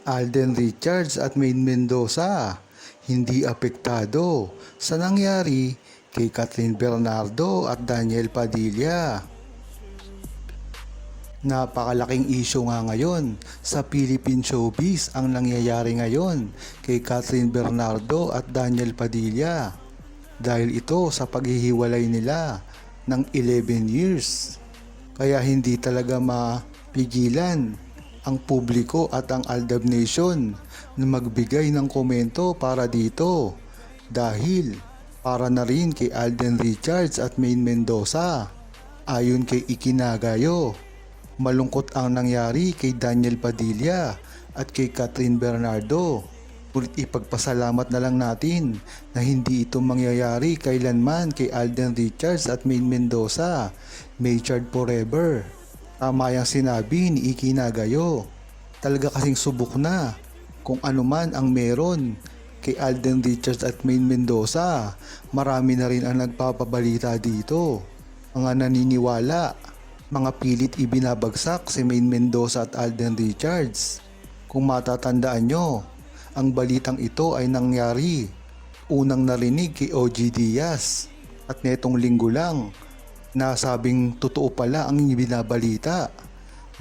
Alden Richards at Maine Mendoza hindi apektado sa nangyari kay Catherine Bernardo at Daniel Padilla. Napakalaking isyu nga ngayon sa Philippine showbiz ang nangyayari ngayon kay Catherine Bernardo at Daniel Padilla dahil ito sa paghihiwalay nila ng 11 years. Kaya hindi talaga mapigilan ang publiko at ang Aldab Nation na magbigay ng komento para dito dahil para na rin kay Alden Richards at Maine Mendoza. Ayon kay Ikinagayo, malungkot ang nangyari kay Daniel Padilla at kay Catherine Bernardo. Ngunit ipagpasalamat na lang natin na hindi ito mangyayari kailanman kay Alden Richards at Maine Mendoza. May charred forever. Tama yang sinabi ni Ikinagayo. Talaga kasing subok na kung ano man ang meron kay Alden Richards at Maine Mendoza. Marami na rin ang nagpapabalita dito. Mga naniniwala, mga pilit ibinabagsak si Maine Mendoza at Alden Richards. Kung matatandaan nyo, ang balitang ito ay nangyari unang narinig kay OG Diaz at netong linggo lang nasabing totoo pala ang binabalita.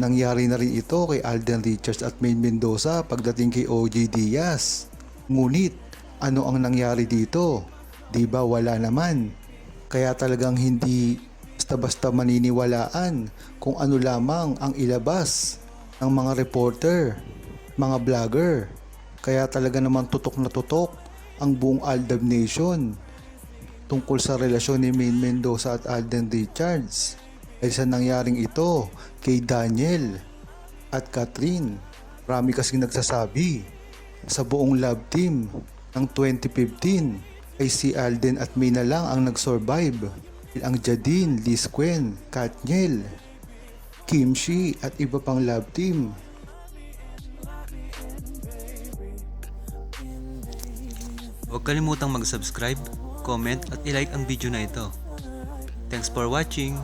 Nangyari na rin ito kay Alden Richards at Maine Mendoza pagdating kay OG Diaz. Ngunit ano ang nangyari dito? Di ba wala naman? Kaya talagang hindi basta-basta maniniwalaan kung ano lamang ang ilabas ng mga reporter, mga vlogger. Kaya talaga naman tutok na tutok ang buong Aldab Nation tungkol sa relasyon ni Maine Mendoza at Alden Richards ay sa nangyaring ito kay Daniel at Catherine. Marami kasing nagsasabi sa buong love team ng 2015 ay si Alden at Maine na lang ang nag-survive. Ang Jadine, Liz Quen, Katniel, Kimchi at iba pang love team. Huwag kalimutang mag-subscribe, comment at i-like ang video na ito. Thanks for watching!